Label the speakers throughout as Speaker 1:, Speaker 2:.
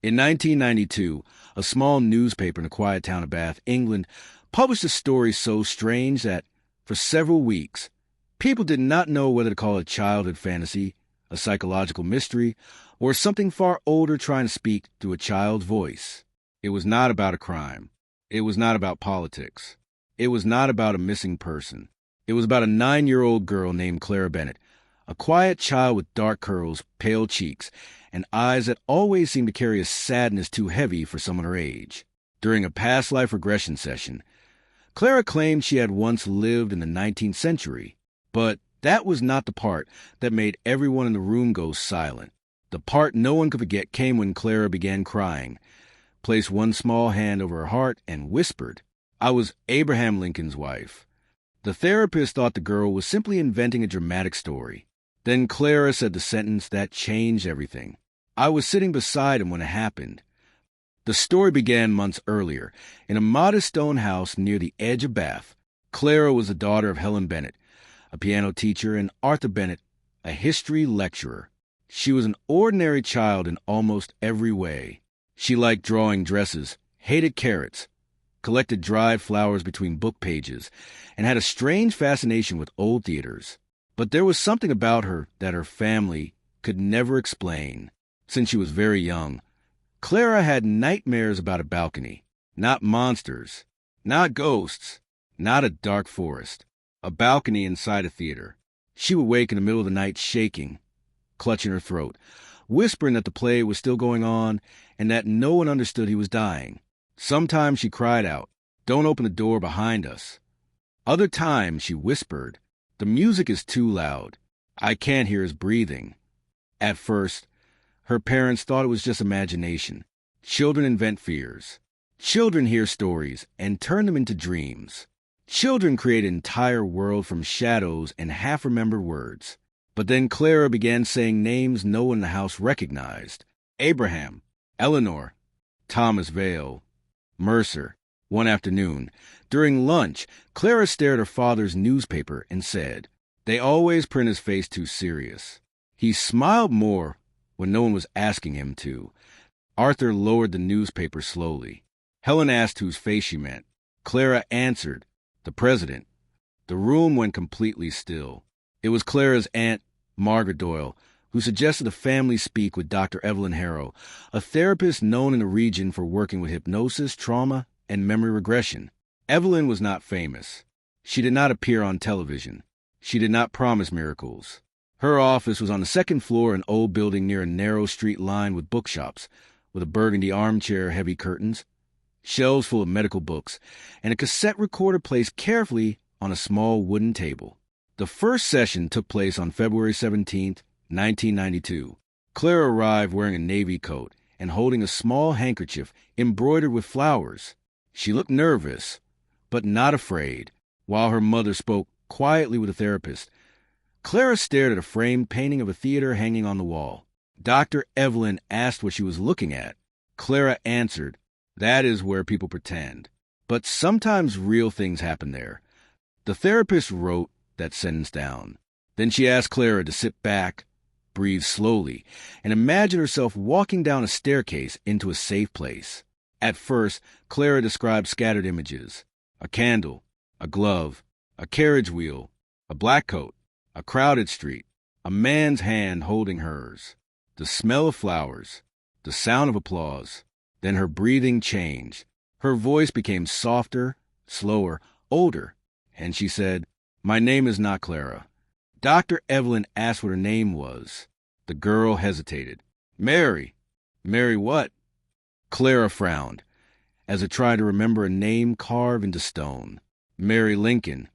Speaker 1: In 1992, a small newspaper in the quiet town of Bath, England, published a story so strange that, for several weeks, people did not know whether to call it a childhood fantasy, a psychological mystery, or something far older trying to speak through a child's voice. It was not about a crime. It was not about politics. It was not about a missing person. It was about a 9-year-old girl named Clara Bennett, a quiet child with dark curls, pale cheeks, and eyes that always seemed to carry a sadness too heavy for someone her age. During a past life regression session, Clara claimed she had once lived in the 19th century, but that was not the part that made everyone in the room go silent. The part no one could forget came when Clara began crying, placed one small hand over her heart, and whispered, "I was Abraham Lincoln's wife." The therapist thought the girl was simply inventing a dramatic story. Then Clara said the sentence that changed everything. "I was sitting beside him when it happened." The story began months earlier, in a modest stone house near the edge of Bath. Clara was the daughter of Helen Bennett, a piano teacher, and Arthur Bennett, a history lecturer. She was an ordinary child in almost every way. She liked drawing dresses, hated carrots, collected dried flowers between book pages, and had a strange fascination with old theaters. But there was something about her that her family could never explain. Since she was very young, Clara had nightmares about a balcony. Not monsters, not ghosts, not a dark forest. A balcony inside a theater. She would wake in the middle of the night shaking, clutching her throat, whispering that the play was still going on and that no one understood he was dying. Sometimes she cried out, "Don't open the door behind us." Other times she whispered, "The music is too loud. I can't hear his breathing." At first, her parents thought it was just imagination. Children invent fears. Children hear stories and turn them into dreams. Children create an entire world from shadows and half-remembered words. But then Clara began saying names no one in the house recognized. Abraham, Eleanor, Thomas Vale, Mercer. One afternoon, during lunch, Clara stared at her father's newspaper and said, "They always print his face too serious." He smiled more when no one was asking him to. Arthur lowered the newspaper slowly. Helen asked whose face she meant. Clara answered, "The president." The room went completely still. It was Clara's aunt, Margaret Doyle, who suggested the family speak with Dr. Evelyn Harrow, a therapist known in the region for working with hypnosis, trauma, and memory regression. Evelyn was not famous. She did not appear on television. She did not promise miracles. Her office was on the second floor in an old building near a narrow street lined with bookshops, with a burgundy armchair, heavy curtains, shelves full of medical books, and a cassette recorder placed carefully on a small wooden table. The first session took place on February 17th, 1992. Clara arrived wearing a navy coat and holding a small handkerchief embroidered with flowers. She looked nervous, but not afraid, while her mother spoke quietly with the therapist. Clara stared at a framed painting of a theater hanging on the wall. Dr. Evelyn asked what she was looking at. Clara answered, "That is where people pretend. But sometimes real things happen there." The therapist wrote that sentence down. Then she asked Clara to sit back, breathe slowly, and imagine herself walking down a staircase into a safe place. At first, Clara described scattered images: a candle, a glove, a carriage wheel, a black coat, a crowded street, a man's hand holding hers, the smell of flowers, the sound of applause. Then her breathing changed. Her voice became softer, slower, older, and she said, "My name is not Clara." Dr. Evelyn asked what her name was. The girl hesitated. "Mary." "Mary what?" Clara frowned, as if trying to remember a name carved into stone. "Mary Lincoln."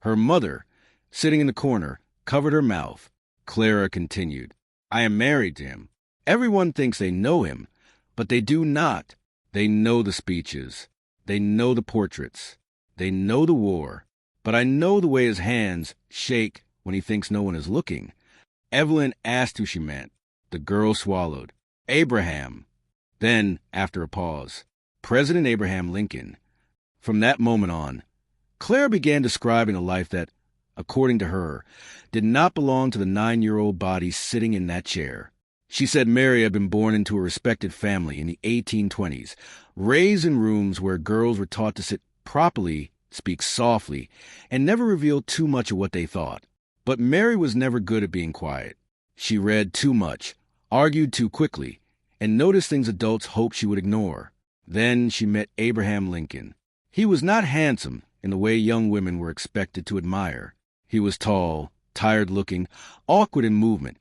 Speaker 1: Her mother, sitting in the corner, covered her mouth. Clara continued, "I am married to him. Everyone thinks they know him, but they do not. They know the speeches. They know the portraits. They know the war. But I know the way his hands shake when he thinks no one is looking." Evelyn asked who she meant. The girl swallowed. "Abraham." Then, after a pause, "President Abraham Lincoln." From that moment on, Clara began describing a life that, according to her, did not belong to the 9-year-old body sitting in that chair. She said Mary had been born into a respected family in the 1820s, raised in rooms where girls were taught to sit properly, speak softly, and never reveal too much of what they thought. But Mary was never good at being quiet. She read too much, argued too quickly, and noticed things adults hoped she would ignore. Then she met Abraham Lincoln. He was not handsome in the way young women were expected to admire. He was tall, tired-looking, awkward in movement,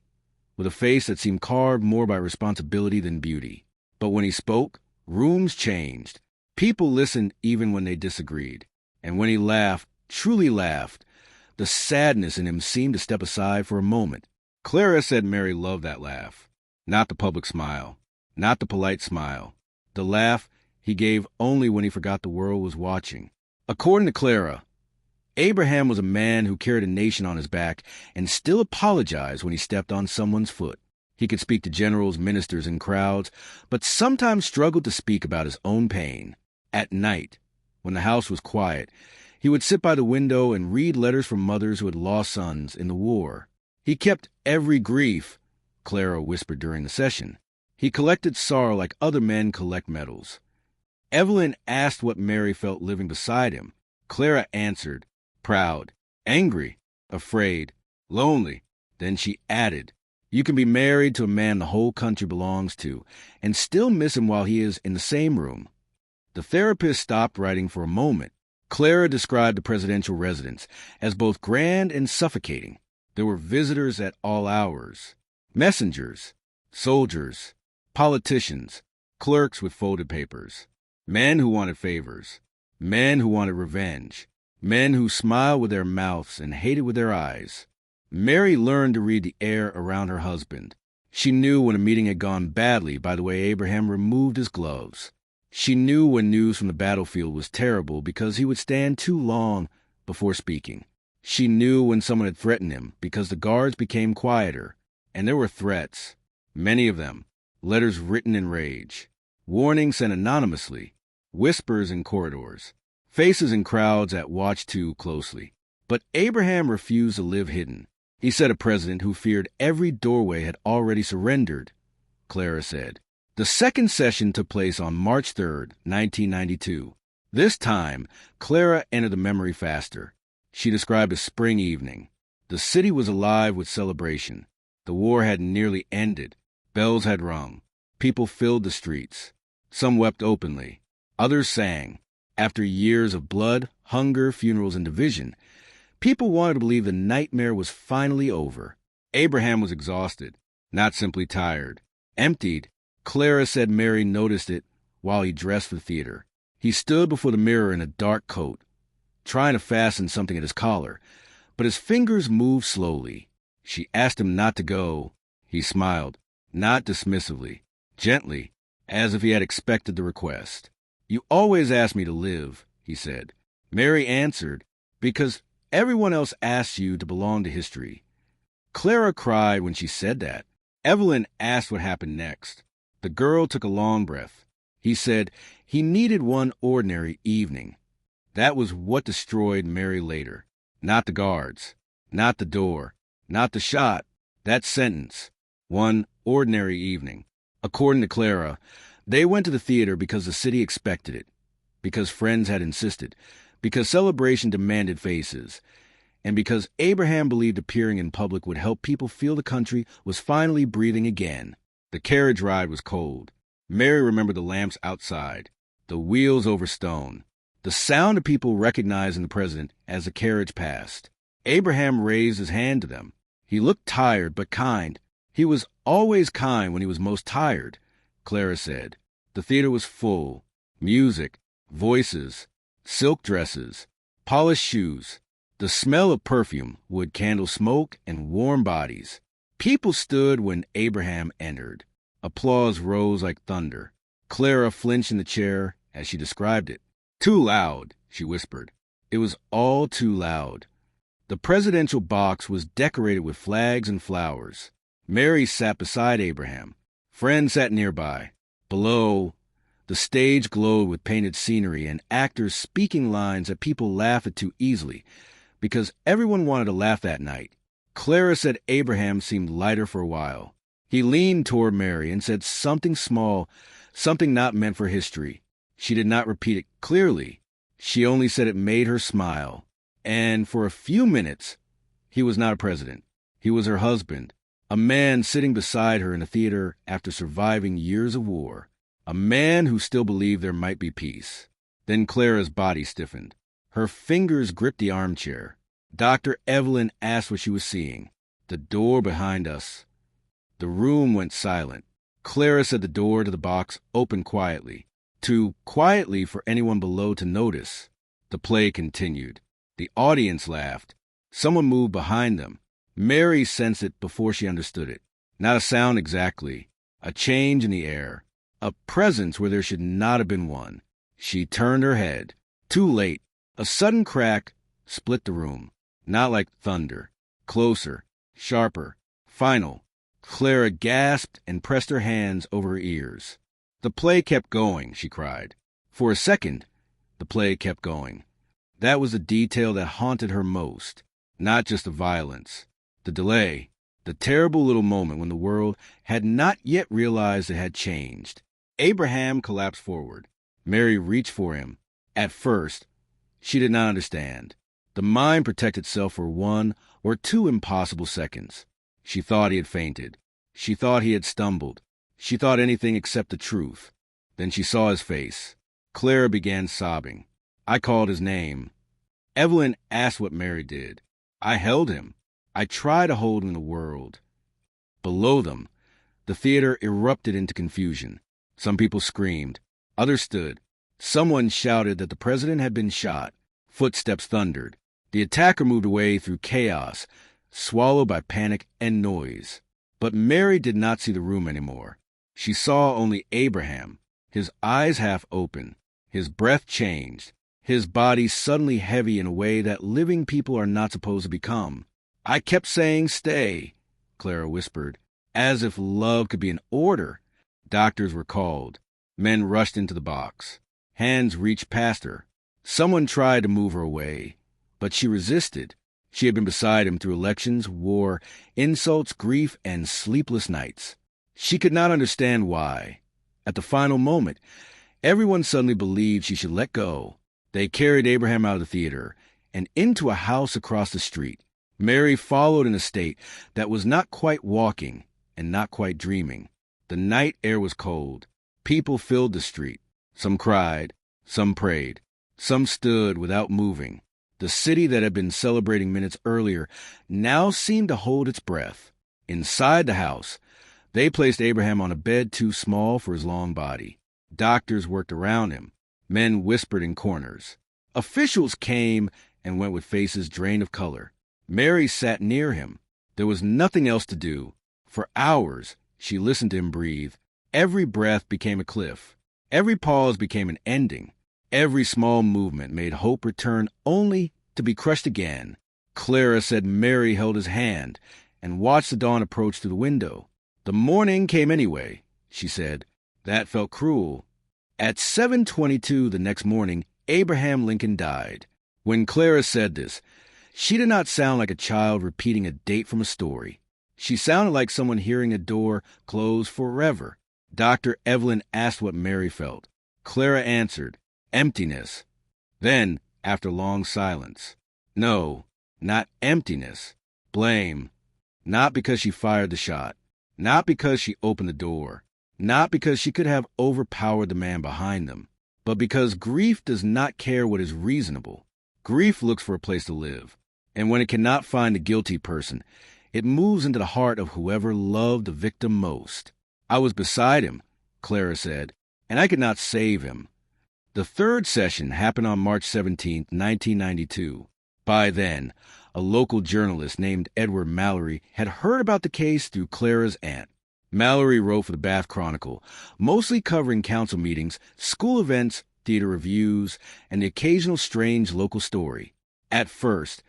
Speaker 1: with a face that seemed carved more by responsibility than beauty. But when he spoke, rooms changed. People listened even when they disagreed. And when he laughed, truly laughed, the sadness in him seemed to step aside for a moment. Clara said Mary loved that laugh. Not the public smile, not the polite smile. The laugh he gave only when he forgot the world was watching. According to Clara, Abraham was a man who carried a nation on his back and still apologized when he stepped on someone's foot. He could speak to generals, ministers, and crowds, but sometimes struggled to speak about his own pain. At night, when the house was quiet, he would sit by the window and read letters from mothers who had lost sons in the war. He kept every grief, Clara whispered during the session. He collected sorrow like other men collect medals. Evelyn asked what Mary felt living beside him. Clara answered, proud, angry, afraid, lonely. Then she added, you can be married to a man the whole country belongs to and still miss him while he is in the same room. The therapist stopped writing for a moment. Clara described the presidential residence as both grand and suffocating. There were visitors at all hours, messengers, soldiers, politicians, clerks with folded papers, men who wanted favors, men who wanted revenge, men who smiled with their mouths and hated with their eyes. Mary learned to read the air around her husband. She knew when a meeting had gone badly by the way Abraham removed his gloves. She knew when news from the battlefield was terrible because he would stand too long before speaking. She knew when someone had threatened him because the guards became quieter, and there were threats, many of them, letters written in rage, warnings sent anonymously, whispers in corridors, faces in crowds that watched too closely. But Abraham refused to live hidden. He said a president who feared every doorway had already surrendered, Clara said. The second session took place on March 3rd, 1992. This time, Clara entered the memory faster. She described a spring evening. The city was alive with celebration. The war had nearly ended. Bells had rung. People filled the streets. Some wept openly. Others sang. After years of blood, hunger, funerals, and division, people wanted to believe the nightmare was finally over. Abraham was exhausted, not simply tired. Emptied, Clara said Mary noticed it while he dressed for theater. He stood before the mirror in a dark coat, trying to fasten something at his collar, but his fingers moved slowly. She asked him not to go. He smiled, not dismissively, gently, as if he had expected the request. You always ask me to live, he said. Mary answered, because everyone else asks you to belong to history. Clara cried when she said that. Evelyn asked what happened next. The girl took a long breath. He said he needed one ordinary evening. That was what destroyed Mary later. Not the guards, not the door, not the shot. That sentence. One ordinary evening. According to Clara, they went to the theater because the city expected it, because friends had insisted, because celebration demanded faces, and because Abraham believed appearing in public would help people feel the country was finally breathing again. The carriage ride was cold. Mary remembered the lamps outside, the wheels over stone, the sound of people recognizing the president as the carriage passed. Abraham raised his hand to them. He looked tired but kind. He was always kind when he was most tired, Clara said. The theater was full. Music, voices, silk dresses, polished shoes, the smell of perfume, wood candle smoke, and warm bodies. People stood when Abraham entered. Applause rose like thunder. Clara flinched in the chair as she described it. Too loud, she whispered. It was all too loud. The presidential box was decorated with flags and flowers. Mary sat beside Abraham. Friends sat nearby. Below, the stage glowed with painted scenery and actors speaking lines that people laughed at too easily, because everyone wanted to laugh that night. Clara said Abraham seemed lighter for a while. He leaned toward Mary and said something small, something not meant for history. She did not repeat it clearly. She only said it made her smile. And for a few minutes, he was not a president. He was her husband, a man sitting beside her in a theater after surviving years of war, a man who still believed there might be peace. Then Clara's body stiffened. Her fingers gripped the armchair. Dr. Evelyn asked what she was seeing. The door behind us. The room went silent. Clara said the door to the box opened quietly, too quietly for anyone below to notice. The play continued. The audience laughed. Someone moved behind them. Mary sensed it before she understood it. Not a sound exactly. A change in the air. A presence where there should not have been one. She turned her head. Too late. A sudden crack split the room. Not like thunder. Closer. Sharper. Final. Clara gasped and pressed her hands over her ears. The play kept going, she cried. For a second, the play kept going. That was the detail that haunted her most. Not just the violence. The delay. The terrible little moment when the world had not yet realized it had changed. Abraham collapsed forward. Mary reached for him. At first, she did not understand. The mind protected itself for 1 or 2 impossible seconds. She thought he had fainted. She thought he had stumbled. She thought anything except the truth. Then she saw his face. Clara began sobbing. I called his name. Evelyn asked what Mary did. I held him. I tried to hold him in the world. Below them, the theater erupted into confusion. Some people screamed. Others stood. Someone shouted that the president had been shot. Footsteps thundered. The attacker moved away through chaos, swallowed by panic and noise. But Mary did not see the room anymore. She saw only Abraham, his eyes half open. His breath changed, his body suddenly heavy in a way that living people are not supposed to become. I kept saying stay, Clara whispered, as if love could be an order. Doctors were called. Men rushed into the box. Hands reached past her. Someone tried to move her away, but she resisted. She had been beside him through elections, war, insults, grief, and sleepless nights. She could not understand why. At the final moment, everyone suddenly believed she should let go. They carried Abraham out of the theater and into a house across the street. Mary followed in a state that was not quite walking and not quite dreaming. The night air was cold. People filled the street. Some cried. Some prayed. Some stood without moving. The city that had been celebrating minutes earlier now seemed to hold its breath. Inside the house, they placed Abraham on a bed too small for his long body. Doctors worked around him. Men whispered in corners. Officials came and went with faces drained of color. Mary sat near him. There was nothing else to do. For hours, she listened to him breathe. Every breath became a cliff. Every pause became an ending. Every small movement made hope return only to be crushed again. Clara said Mary held his hand and watched the dawn approach through the window. The morning came anyway, she said. That felt cruel. At 7:22 the next morning, Abraham Lincoln died. When Clara said this, she did not sound like a child repeating a date from a story. She sounded like someone hearing a door close forever. Dr. Evelyn asked what Mary felt. Clara answered, emptiness. Then, after long silence, no, not emptiness, blame. Not because she fired the shot, not because she opened the door, not because she could have overpowered the man behind them, but because grief does not care what is reasonable. Grief looks for a place to live, and when it cannot find the guilty person, it moves into the heart of whoever loved the victim most. I was beside him, Clara said, and I could not save him. The third session happened on March 17, 1992. By then, a local journalist named Edward Mallory had heard about the case through Clara's aunt. Mallory wrote for the Bath Chronicle, mostly covering council meetings, school events, theater reviews, and the occasional strange local story. At first,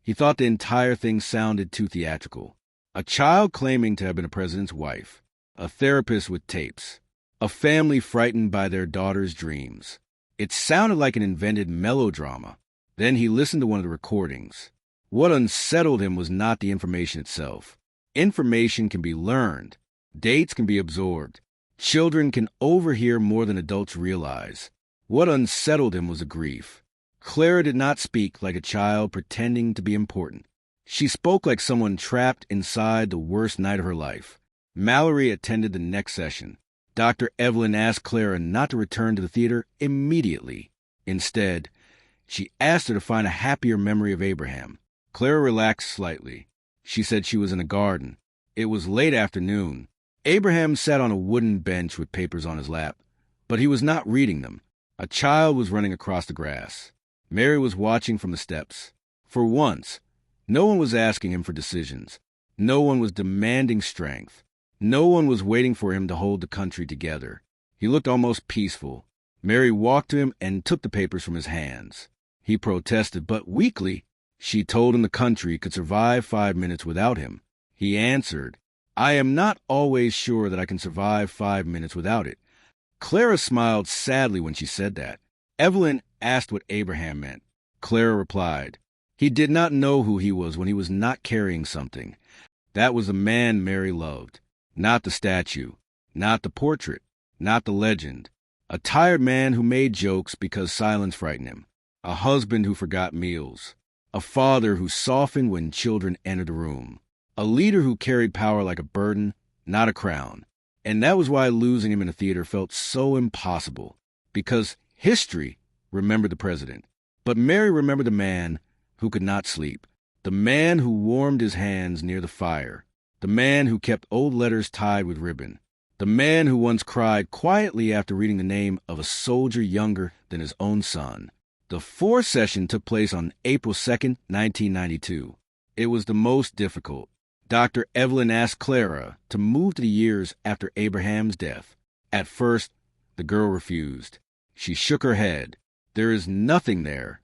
Speaker 1: he thought the entire thing sounded too theatrical. A child claiming to have been a president's wife, a therapist with tapes, a family frightened by their daughter's dreams. It sounded like an invented melodrama. Then he listened to one of the recordings. What unsettled him was not the information itself. Information can be learned. Dates can be absorbed. Children can overhear more than adults realize. What unsettled him was a grief. Clara did not speak like a child pretending to be important. She spoke like someone trapped inside the worst night of her life. Mallory attended the next session. Dr. Evelyn asked Clara not to return to the theater immediately. Instead, she asked her to find a happier memory of Abraham. Clara relaxed slightly. She said she was in a garden. It was late afternoon. Abraham sat on a wooden bench with papers on his lap, but he was not reading them. A child was running across the grass. Mary was watching from the steps. For once, no one was asking him for decisions. No one was demanding strength. No one was waiting for him to hold the country together. He looked almost peaceful. Mary walked to him and took the papers from his hands. He protested, but weakly, she told him the country could survive 5 minutes without him. He answered, "I am not always sure that I can survive 5 minutes without it." Clara smiled sadly when she said that. Evelyn asked what Abraham meant. Clara replied, "He did not know who he was when he was not carrying something." That was the man Mary loved. Not the statue, not the portrait, not the legend. A tired man who made jokes because silence frightened him. A husband who forgot meals. A father who softened when children entered the room. A leader who carried power like a burden, not a crown. And that was why losing him in a theater felt so impossible. Because history remembered the president. But Mary remembered the man who could not sleep. The man who warmed his hands near the fire. The man who kept old letters tied with ribbon. The man who once cried quietly after reading the name of a soldier younger than his own son. The fourth session took place on April 2nd, 1992. It was the most difficult. Dr. Evelyn asked Clara to move to the years after Abraham's death. At first, the girl refused. She shook her head. There is nothing there.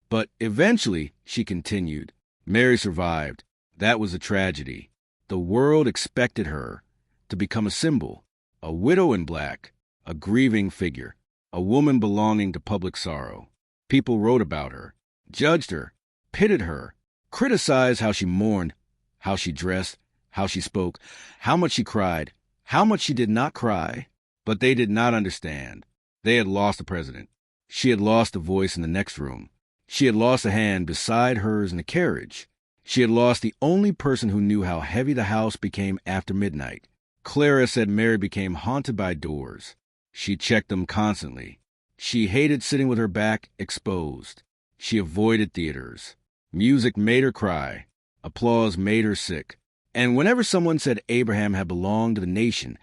Speaker 1: But eventually, she continued. Mary survived. That was a tragedy. The world expected her to become a symbol, a widow in black, a grieving figure, a woman belonging to public sorrow. People wrote about her, judged her, pitted her, criticized how she mourned, how she dressed, how she spoke, how much she cried, how much she did not cry. But they did not understand. They had lost the president. She had lost a voice in the next room. She had lost a hand beside hers in the carriage. She had lost the only person who knew how heavy the house became after midnight. Clara said Mary became haunted by doors. She checked them constantly. She hated sitting with her back exposed. She avoided theaters. Music made her cry. Applause made her sick. And whenever someone said Abraham had belonged to the nation,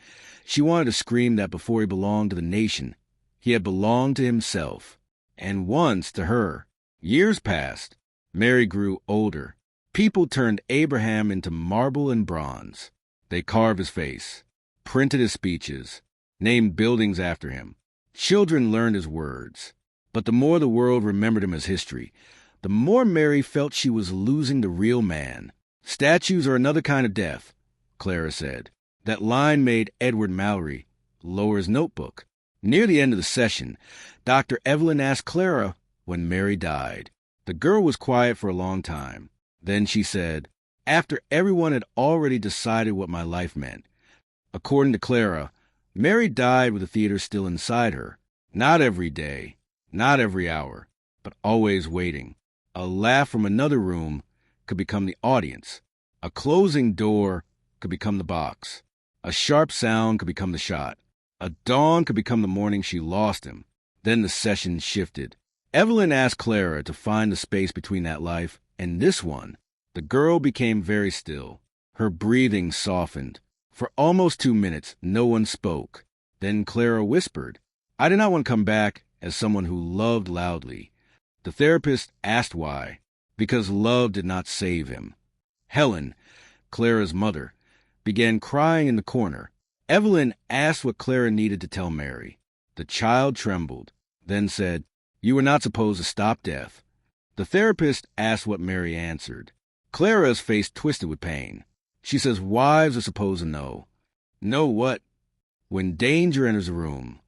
Speaker 1: she wanted to scream that before he belonged to the nation, he had belonged to himself. And once to her. Years passed. Mary grew older. People turned Abraham into marble and bronze. They carved his face, printed his speeches, named buildings after him. Children learned his words. But the more the world remembered him as history, the more Mary felt she was losing the real man. Statues are another kind of death, Clara said. That line made Edward Mallory lower his notebook. Near the end of the session, Dr. Evelyn asked Clara when Mary died. The girl was quiet for a long time. Then she said, "After everyone had already decided what my life meant." According to Clara, Mary died with the theater still inside her. Not every day, not every hour, but always waiting. A laugh from another room could become the audience. A closing door could become the box. A sharp sound could become the shot. A dawn could become the morning she lost him. Then the session shifted. Evelyn asked Clara to find the space between that life and this one. The girl became very still. Her breathing softened. For almost 2 minutes, no one spoke. Then Clara whispered, "I did not want to come back as someone who loved loudly." The therapist asked why. Because love did not save him. Helen, Clara's mother, began crying in the corner. Evelyn asked what Clara needed to tell Mary. The child trembled, then said, "You were not supposed to stop death." The therapist asked what Mary answered. Clara's face twisted with pain. She says wives are supposed to know. Know what? When danger enters a room.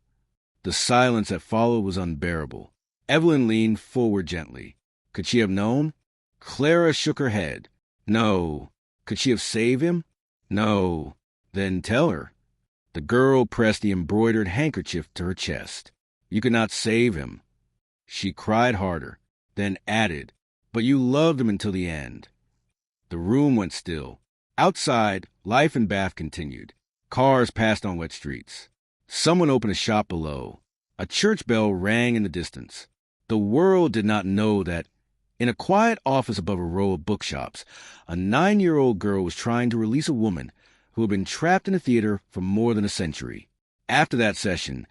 Speaker 1: The silence that followed was unbearable. Evelyn leaned forward gently. Could she have known? Clara shook her head. No. Could she have saved him? No. Then tell her. The girl pressed the embroidered handkerchief to her chest. "You could not save him." She cried harder, then added, "But you loved him until the end." The room went still. Outside, life in Bath continued. Cars passed on wet streets. Someone opened a shop below. A church bell rang in the distance. The world did not know that in a quiet office above a row of bookshops, a 9-year-old girl was trying to release a woman who had been trapped in a theater for more than a century. After that session,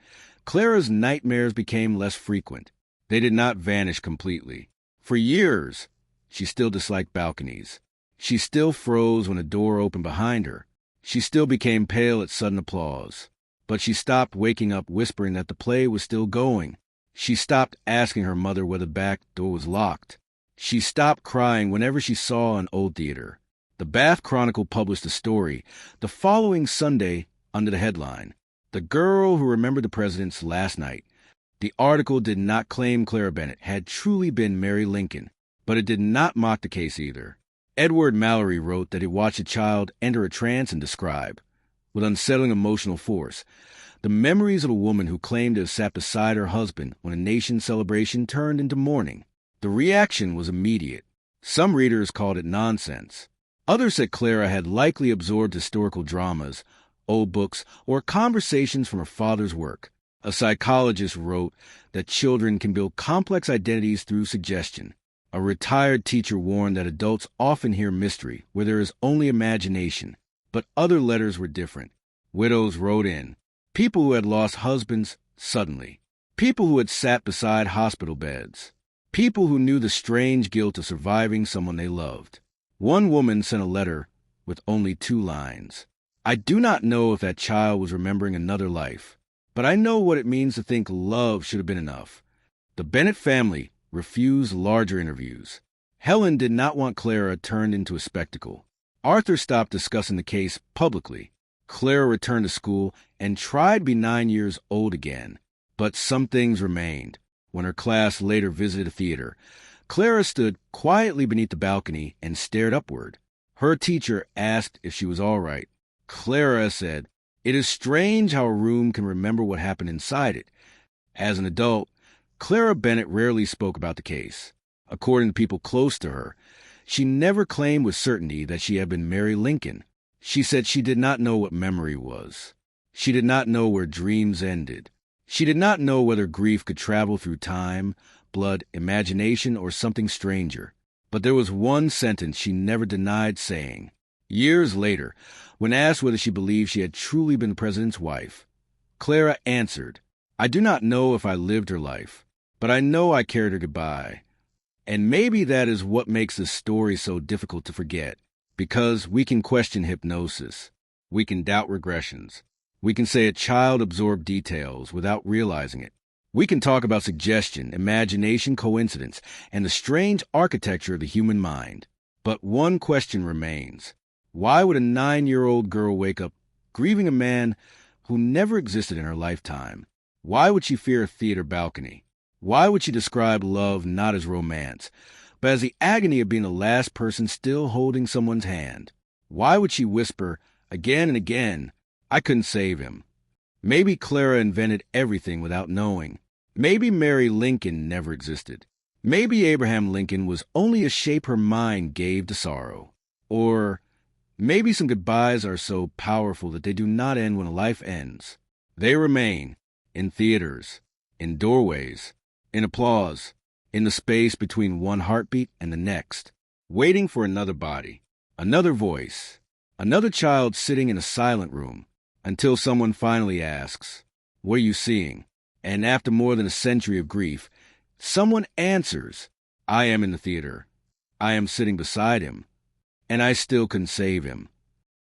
Speaker 1: Clara's nightmares became less frequent. They did not vanish completely. For years, she still disliked balconies. She still froze when a door opened behind her. She still became pale at sudden applause. But she stopped waking up whispering that the play was still going. She stopped asking her mother whether the back door was locked. She stopped crying whenever she saw an old theater. The Bath Chronicle published a story the following Sunday under the headline, "The Girl Who Remembered the President's Last Night." The article did not claim Clara Bennett had truly been Mary Lincoln, but it did not mock the case either. Edward Mallory wrote that he watched a child enter a trance and describe, with unsettling emotional force, the memories of a woman who claimed to have sat beside her husband when a nation's celebration turned into mourning. The reaction was immediate. Some readers called it nonsense. Others said Clara had likely absorbed historical dramas, old books, or conversations from her father's work. A psychologist wrote that children can build complex identities through suggestion. A retired teacher warned that adults often hear mystery where there is only imagination. But other letters were different. Widows wrote in. People who had lost husbands suddenly. People who had sat beside hospital beds. People who knew the strange guilt of surviving someone they loved. One woman sent a letter with only 2 lines. "I do not know if that child was remembering another life, but I know what it means to think love should have been enough." The Bennett family refused larger interviews. Helen did not want Clara turned into a spectacle. Arthur stopped discussing the case publicly. Clara returned to school and tried to be 9 years old again. But some things remained. When her class later visited a theater, Clara stood quietly beneath the balcony and stared upward. Her teacher asked if she was all right. Clara said, "It is strange how a room can remember what happened inside it." As an adult, Clara Bennett rarely spoke about the case. According to people close to her, she never claimed with certainty that she had been Mary Lincoln. She said she did not know what memory was. She did not know where dreams ended. She did not know whether grief could travel through time, blood, imagination, or something stranger. But there was one sentence she never denied saying. Years later, when asked whether she believed she had truly been the president's wife, Clara answered, "I do not know if I lived her life, but I know I carried her goodbye." And maybe that is what makes this story so difficult to forget, because we can question hypnosis. We can doubt regressions. We can say a child absorbed details without realizing it. We can talk about suggestion, imagination, coincidence, and the strange architecture of the human mind. But one question remains. Why would a 9-year-old girl wake up grieving a man who never existed in her lifetime? Why would she fear a theater balcony? Why would she describe love not as romance, but as the agony of being the last person still holding someone's hand? Why would she whisper again and again, "I couldn't save him"? Maybe Clara invented everything without knowing. Maybe Mary Lincoln never existed. Maybe Abraham Lincoln was only a shape her mind gave to sorrow. Or maybe some goodbyes are so powerful that they do not end when life ends. They remain in theaters, in doorways, in applause, in the space between one heartbeat and the next, waiting for another body, another voice, another child sitting in a silent room, until someone finally asks, "What are you seeing?" And after more than a century of grief, someone answers, "I am in the theater. I am sitting beside him, and I still couldn't save him."